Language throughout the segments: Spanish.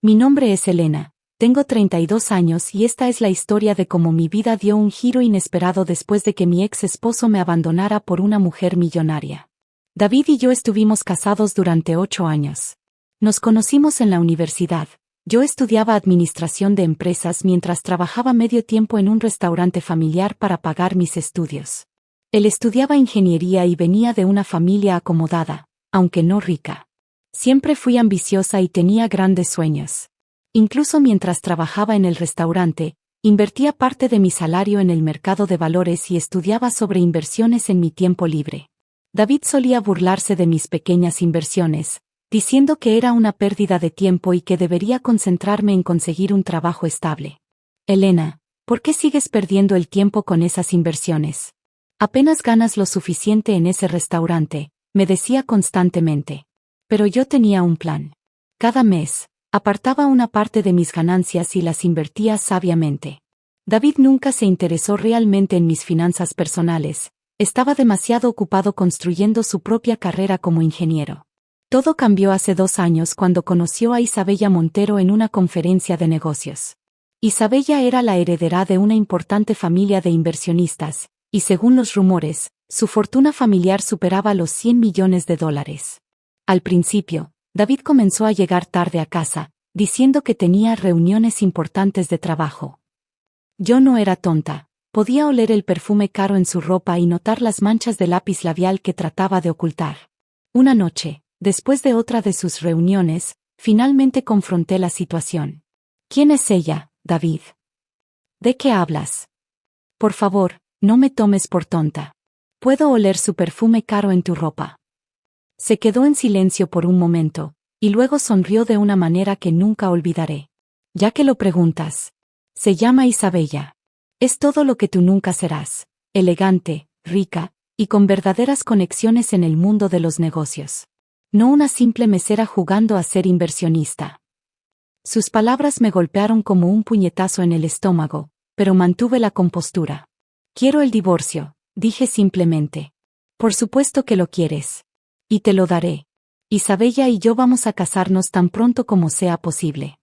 Mi nombre es Elena, tengo 32 años y esta es la historia de cómo mi vida dio un giro inesperado después de que mi ex esposo me abandonara por una mujer millonaria. David y yo estuvimos casados durante 8 años. Nos conocimos en la universidad. Yo estudiaba administración de empresas mientras trabajaba medio tiempo en un restaurante familiar para pagar mis estudios. Él estudiaba ingeniería y venía de una familia acomodada, aunque no rica. Siempre fui ambiciosa y tenía grandes sueños. Incluso mientras trabajaba en el restaurante, invertía parte de mi salario en el mercado de valores y estudiaba sobre inversiones en mi tiempo libre. David solía burlarse de mis pequeñas inversiones, diciendo que era una pérdida de tiempo y que debería concentrarme en conseguir un trabajo estable. Elena, ¿por qué sigues perdiendo el tiempo con esas inversiones? Apenas ganas lo suficiente en ese restaurante, me decía constantemente. Pero yo tenía un plan. Cada mes, apartaba una parte de mis ganancias y las invertía sabiamente. David nunca se interesó realmente en mis finanzas personales, estaba demasiado ocupado construyendo su propia carrera como ingeniero. Todo cambió hace 2 años cuando conoció a Isabella Montero en una conferencia de negocios. Isabella era la heredera de una importante familia de inversionistas, y según los rumores, su fortuna familiar superaba los $100 millones. Al principio, David comenzó a llegar tarde a casa, diciendo que tenía reuniones importantes de trabajo. Yo no era tonta, podía oler el perfume caro en su ropa y notar las manchas de lápiz labial que trataba de ocultar. Una noche, después de otra de sus reuniones, finalmente confronté la situación. ¿Quién es ella, David? ¿De qué hablas? Por favor, no me tomes por tonta. Puedo oler su perfume caro en tu ropa. Se quedó en silencio por un momento, y luego sonrió de una manera que nunca olvidaré. Ya que lo preguntas. Se llama Isabella. Es todo lo que tú nunca serás, elegante, rica, y con verdaderas conexiones en el mundo de los negocios. No una simple mesera jugando a ser inversionista. Sus palabras me golpearon como un puñetazo en el estómago, pero mantuve la compostura. Quiero el divorcio, dije simplemente. Por supuesto que lo quieres. Y te lo daré. Isabella y yo vamos a casarnos tan pronto como sea posible.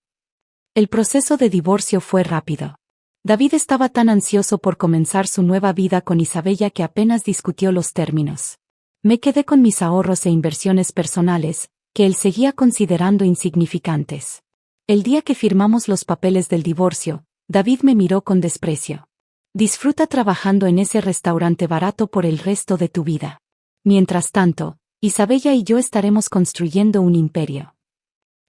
El proceso de divorcio fue rápido. David estaba tan ansioso por comenzar su nueva vida con Isabella que apenas discutió los términos. Me quedé con mis ahorros e inversiones personales, que él seguía considerando insignificantes. El día que firmamos los papeles del divorcio, David me miró con desprecio. Disfruta trabajando en ese restaurante barato por el resto de tu vida. Mientras tanto, Isabella y yo estaremos construyendo un imperio.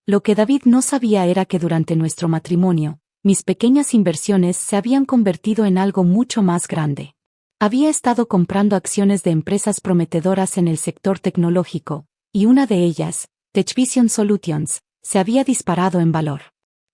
Lo que David no sabía era que durante nuestro matrimonio, mis pequeñas inversiones se habían convertido en algo mucho más grande. Había estado comprando acciones de empresas prometedoras en el sector tecnológico, y una de ellas, TechVision Solutions, se había disparado en valor.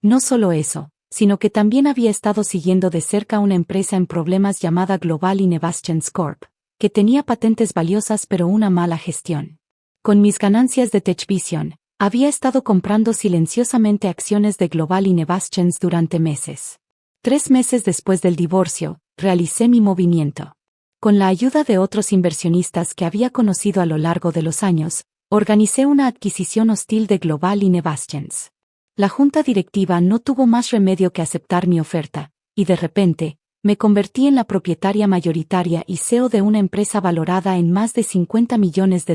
No solo eso, sino que también había estado siguiendo de cerca una empresa en problemas llamada Global Innovations Corp., que tenía patentes valiosas pero una mala gestión. Con mis ganancias de TechVision, había estado comprando silenciosamente acciones de Global Innovations durante meses. 3 meses después del divorcio, realicé mi movimiento. Con la ayuda de otros inversionistas que había conocido a lo largo de los años, organicé una adquisición hostil de Global Innovations. La junta directiva no tuvo más remedio que aceptar mi oferta, y de repente, me convertí en la propietaria mayoritaria y CEO de una empresa valorada en más de $50 millones.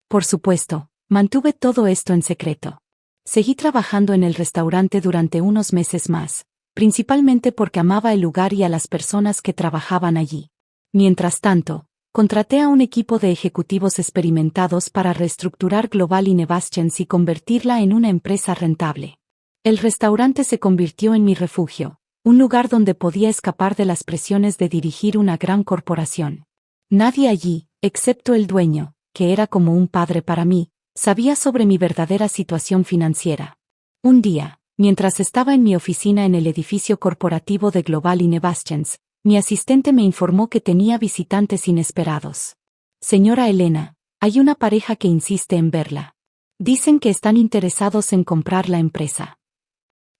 Por supuesto, mantuve todo esto en secreto. Seguí trabajando en el restaurante durante unos meses más, principalmente porque amaba el lugar y a las personas que trabajaban allí. Mientras tanto, contraté a un equipo de ejecutivos experimentados para reestructurar Global Innovations y convertirla en una empresa rentable. El restaurante se convirtió en mi refugio, un lugar donde podía escapar de las presiones de dirigir una gran corporación. Nadie allí, excepto el dueño, que era como un padre para mí, sabía sobre mi verdadera situación financiera. Un día, mientras estaba en mi oficina en el edificio corporativo de Global Innovations, mi asistente me informó que tenía visitantes inesperados. Señora Elena, hay una pareja que insiste en verla. Dicen que están interesados en comprar la empresa.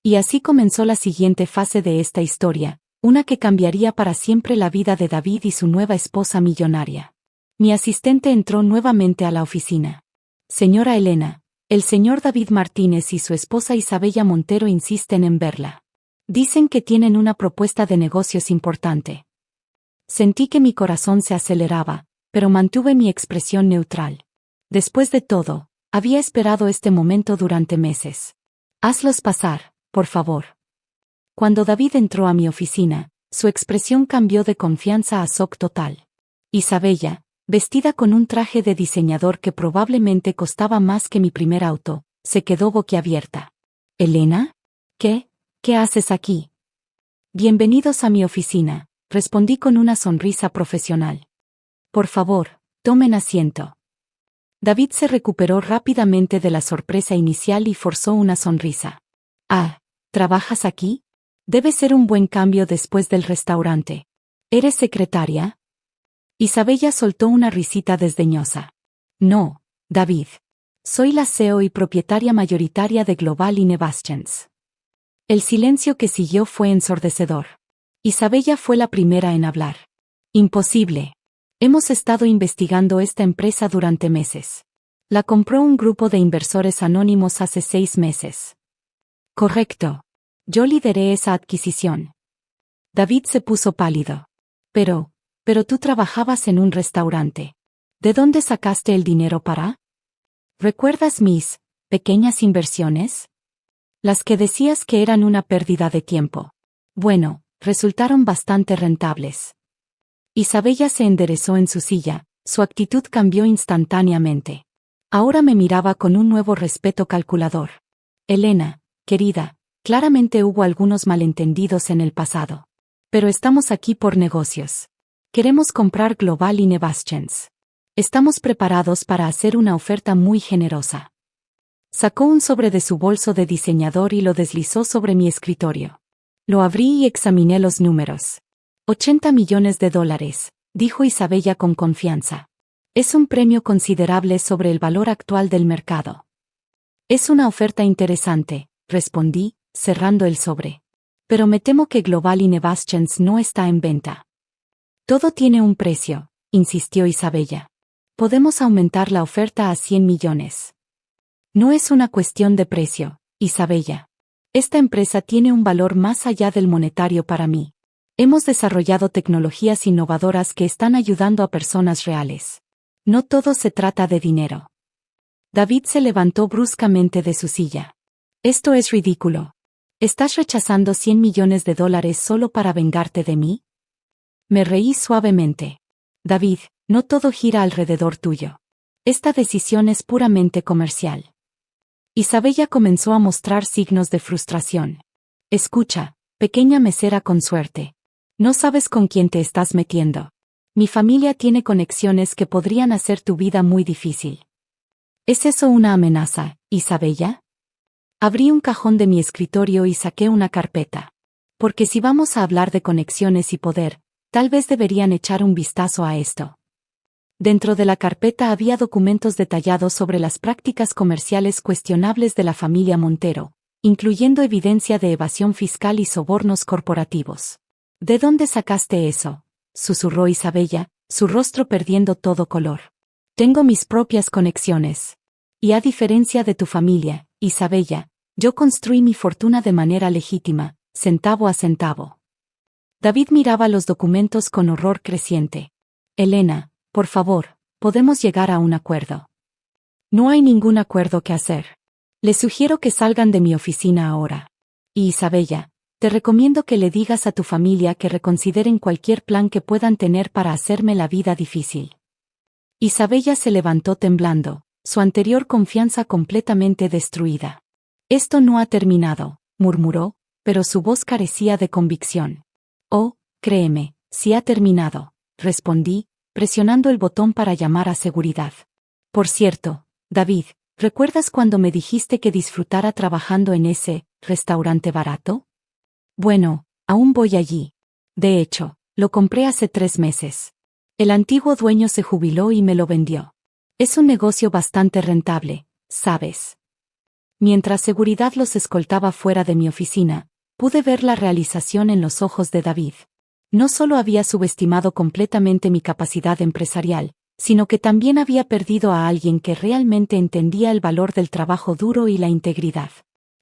Y así comenzó la siguiente fase de esta historia, una que cambiaría para siempre la vida de David y su nueva esposa millonaria. Mi asistente entró nuevamente a la oficina. Señora Elena, El señor David Martínez y su esposa Isabella Montero insisten en verla. Dicen que tienen una propuesta de negocios importante. Sentí que mi corazón se aceleraba, pero mantuve mi expresión neutral. Después de todo, había esperado este momento durante meses. Hazlos pasar, por favor. Cuando David entró a mi oficina, su expresión cambió de confianza a shock total. Isabella, vestida con un traje de diseñador que probablemente costaba más que mi primer auto, se quedó boquiabierta. ¿Elena? ¿Qué haces aquí? Bienvenidos a mi oficina, respondí con una sonrisa profesional. Por favor, tomen asiento. David se recuperó rápidamente de la sorpresa inicial y forzó una sonrisa. Ah, ¿trabajas aquí? Debe ser un buen cambio después del restaurante. ¿Eres secretaria? Isabella soltó una risita desdeñosa. No, David. Soy la CEO y propietaria mayoritaria de Global Innovations. El silencio que siguió fue ensordecedor. Isabella fue la primera en hablar. Imposible. Hemos estado investigando esta empresa durante meses. La compró un grupo de inversores anónimos hace 6 meses. Correcto. Yo lideré esa adquisición. David se puso pálido. Pero tú trabajabas en un restaurante. ¿De dónde sacaste el dinero para? ¿Recuerdas mis pequeñas inversiones? Las que decías que eran una pérdida de tiempo. Bueno, resultaron bastante rentables. Isabella se enderezó en su silla, su actitud cambió instantáneamente. Ahora me miraba con un nuevo respeto calculador. Elena, querida, claramente hubo algunos malentendidos en el pasado. Pero estamos aquí por negocios. Queremos comprar Global Innovations. Estamos preparados para hacer una oferta muy generosa. Sacó un sobre de su bolso de diseñador y lo deslizó sobre mi escritorio. Lo abrí y examiné los números. $80 millones, dijo Isabella con confianza. Es un premio considerable sobre el valor actual del mercado. Es una oferta interesante, respondí, cerrando el sobre. Pero me temo que Global Innovations no está en venta. Todo tiene un precio, insistió Isabella. Podemos aumentar la oferta a 100 millones. No es una cuestión de precio, Isabella. Esta empresa tiene un valor más allá del monetario para mí. Hemos desarrollado tecnologías innovadoras que están ayudando a personas reales. No todo se trata de dinero. David se levantó bruscamente de su silla. Esto es ridículo. ¿Estás rechazando 100 millones de dólares solo para vengarte de mí? Me reí suavemente. David, no todo gira alrededor tuyo. Esta decisión es puramente comercial. Isabella comenzó a mostrar signos de frustración. Escucha, pequeña mesera con suerte. No sabes con quién te estás metiendo. Mi familia tiene conexiones que podrían hacer tu vida muy difícil. ¿Es eso una amenaza, Isabella? Abrí un cajón de mi escritorio y saqué una carpeta. Porque si vamos a hablar de conexiones y poder, tal vez deberían echar un vistazo a esto. Dentro de la carpeta había documentos detallados sobre las prácticas comerciales cuestionables de la familia Montero, incluyendo evidencia de evasión fiscal y sobornos corporativos. ¿De dónde sacaste eso?, susurró Isabella, su rostro perdiendo todo color. Tengo mis propias conexiones. Y a diferencia de tu familia, Isabella, yo construí mi fortuna de manera legítima, centavo a centavo. David miraba los documentos con horror creciente. Elena, por favor, podemos llegar a un acuerdo. No hay ningún acuerdo que hacer. Les sugiero que salgan de mi oficina ahora. Y Isabella, te recomiendo que le digas a tu familia que reconsideren cualquier plan que puedan tener para hacerme la vida difícil. Isabella se levantó temblando, su anterior confianza completamente destruida. Esto no ha terminado, murmuró, pero su voz carecía de convicción. Oh, créeme, sí ha terminado, respondí, presionando el botón para llamar a seguridad. Por cierto, David, ¿recuerdas cuando me dijiste que disfrutara trabajando en ese restaurante barato? Bueno, aún voy allí. De hecho, lo compré hace 3 meses. El antiguo dueño se jubiló y me lo vendió. Es un negocio bastante rentable, ¿sabes? Mientras seguridad los escoltaba fuera de mi oficina, pude ver la realización en los ojos de David. No solo había subestimado completamente mi capacidad empresarial, sino que también había perdido a alguien que realmente entendía el valor del trabajo duro y la integridad.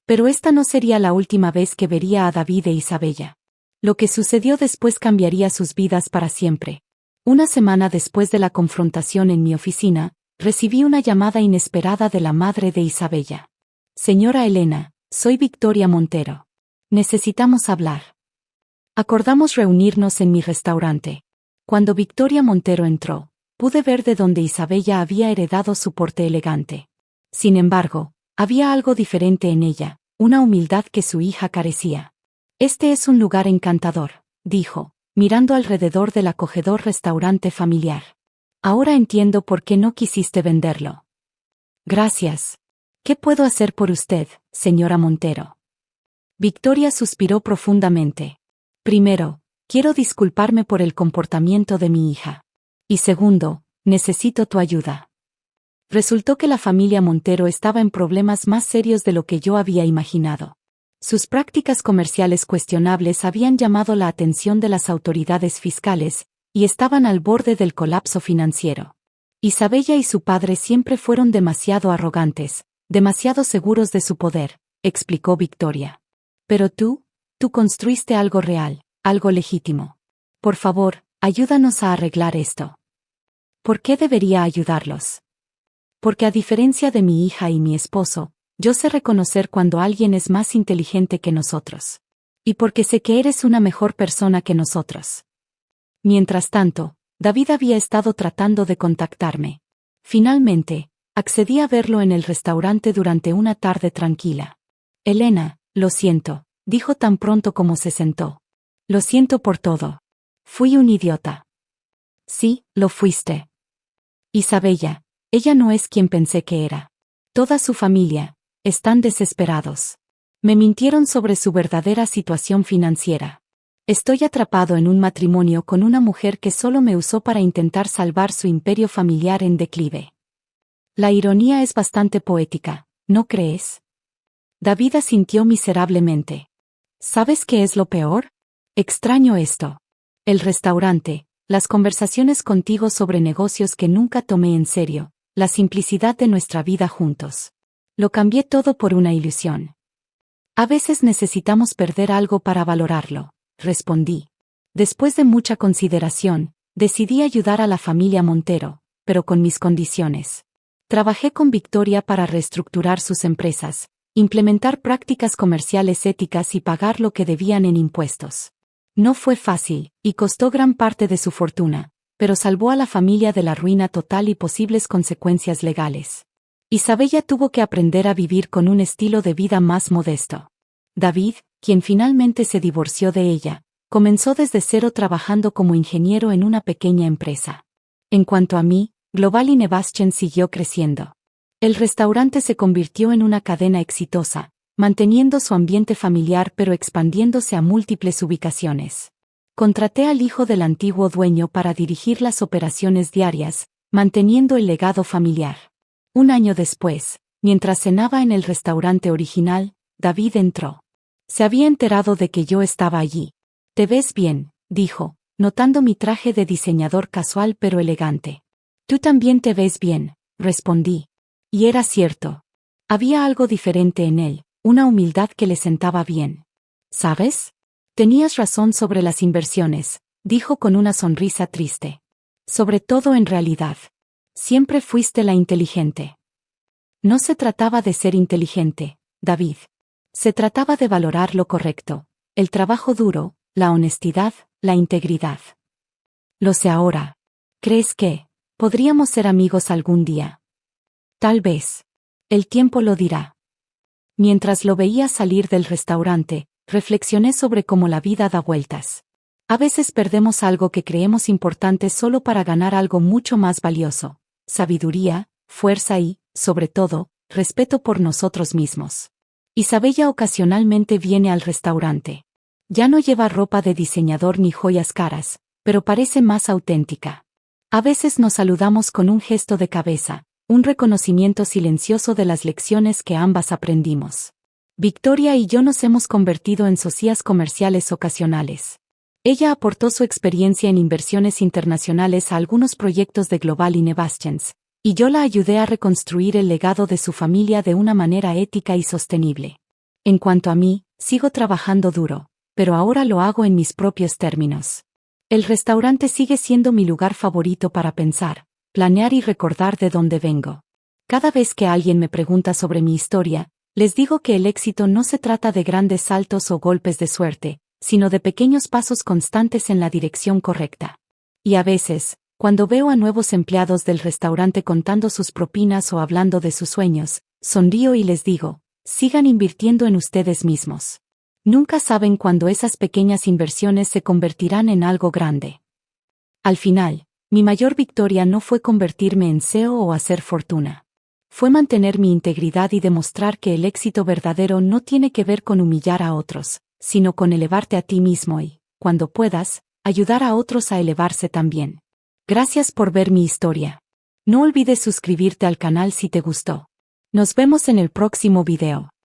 Pero esta no sería la última vez que vería a David e Isabella. Lo que sucedió después cambiaría sus vidas para siempre. Una semana después de la confrontación en mi oficina, recibí una llamada inesperada de la madre de Isabella. Señora Elena, soy Victoria Montero. Necesitamos hablar. Acordamos reunirnos en mi restaurante. Cuando Victoria Montero entró, pude ver de dónde Isabella había heredado su porte elegante. Sin embargo, había algo diferente en ella, una humildad que su hija carecía. Este es un lugar encantador, dijo, mirando alrededor del acogedor restaurante familiar. Ahora entiendo por qué no quisiste venderlo. Gracias. ¿Qué puedo hacer por usted, señora Montero? Victoria suspiró profundamente. Primero, quiero disculparme por el comportamiento de mi hija. Y segundo, necesito tu ayuda. Resultó que la familia Montero estaba en problemas más serios de lo que yo había imaginado. Sus prácticas comerciales cuestionables habían llamado la atención de las autoridades fiscales, y estaban al borde del colapso financiero. Isabella y su padre siempre fueron demasiado arrogantes, demasiado seguros de su poder, explicó Victoria. Pero tú construiste algo real, algo legítimo. Por favor, ayúdanos a arreglar esto. ¿Por qué debería ayudarlos? Porque a diferencia de mi hija y mi esposo, yo sé reconocer cuando alguien es más inteligente que nosotros. Y porque sé que eres una mejor persona que nosotros. Mientras tanto, David había estado tratando de contactarme. Finalmente, accedí a verlo en el restaurante durante una tarde tranquila. Elena, lo siento, dijo tan pronto como se sentó. Lo siento por todo. Fui un idiota. Sí, lo fuiste. Isabella, ella no es quien pensé que era. Toda su familia, están desesperados. Me mintieron sobre su verdadera situación financiera. Estoy atrapado en un matrimonio con una mujer que solo me usó para intentar salvar su imperio familiar en declive. La ironía es bastante poética, ¿no crees? David asintió miserablemente. ¿Sabes qué es lo peor? Extraño esto. El restaurante, las conversaciones contigo sobre negocios que nunca tomé en serio, la simplicidad de nuestra vida juntos. Lo cambié todo por una ilusión. A veces necesitamos perder algo para valorarlo, respondí. Después de mucha consideración, decidí ayudar a la familia Montero, pero con mis condiciones. Trabajé con Victoria para reestructurar sus empresas, implementar prácticas comerciales éticas y pagar lo que debían en impuestos. No fue fácil, y costó gran parte de su fortuna, pero salvó a la familia de la ruina total y posibles consecuencias legales. Isabella tuvo que aprender a vivir con un estilo de vida más modesto. David, quien finalmente se divorció de ella, comenzó desde cero trabajando como ingeniero en una pequeña empresa. En cuanto a mí, Global Innovation siguió creciendo. El restaurante se convirtió en una cadena exitosa, manteniendo su ambiente familiar pero expandiéndose a múltiples ubicaciones. Contraté al hijo del antiguo dueño para dirigir las operaciones diarias, manteniendo el legado familiar. Un año después, mientras cenaba en el restaurante original, David entró. Se había enterado de que yo estaba allí. «Te ves bien», dijo, notando mi traje de diseñador casual pero elegante. «Tú también te ves bien», respondí. Y era cierto. Había algo diferente en él, una humildad que le sentaba bien. «¿Sabes? Tenías razón sobre las inversiones», dijo con una sonrisa triste. «Sobre todo en realidad. Siempre fuiste la inteligente». No se trataba de ser inteligente, David. Se trataba de valorar lo correcto, el trabajo duro, la honestidad, la integridad. Lo sé ahora. ¿Crees que podríamos ser amigos algún día? Tal vez. El tiempo lo dirá. Mientras lo veía salir del restaurante, reflexioné sobre cómo la vida da vueltas. A veces perdemos algo que creemos importante solo para ganar algo mucho más valioso: sabiduría, fuerza y, sobre todo, respeto por nosotros mismos. Isabella ocasionalmente viene al restaurante. Ya no lleva ropa de diseñador ni joyas caras, pero parece más auténtica. A veces nos saludamos con un gesto de cabeza, un reconocimiento silencioso de las lecciones que ambas aprendimos. Victoria y yo nos hemos convertido en socias comerciales ocasionales. Ella aportó su experiencia en inversiones internacionales a algunos proyectos de Global Innovations, y yo la ayudé a reconstruir el legado de su familia de una manera ética y sostenible. En cuanto a mí, sigo trabajando duro, pero ahora lo hago en mis propios términos. El restaurante sigue siendo mi lugar favorito para pensar, planear y recordar de dónde vengo. Cada vez que alguien me pregunta sobre mi historia, les digo que el éxito no se trata de grandes saltos o golpes de suerte, sino de pequeños pasos constantes en la dirección correcta. Y a veces, cuando veo a nuevos empleados del restaurante contando sus propinas o hablando de sus sueños, sonrío y les digo, sigan invirtiendo en ustedes mismos. Nunca saben cuándo esas pequeñas inversiones se convertirán en algo grande. Al final, mi mayor victoria no fue convertirme en CEO o hacer fortuna. Fue mantener mi integridad y demostrar que el éxito verdadero no tiene que ver con humillar a otros, sino con elevarte a ti mismo y, cuando puedas, ayudar a otros a elevarse también. Gracias por ver mi historia. No olvides suscribirte al canal si te gustó. Nos vemos en el próximo video.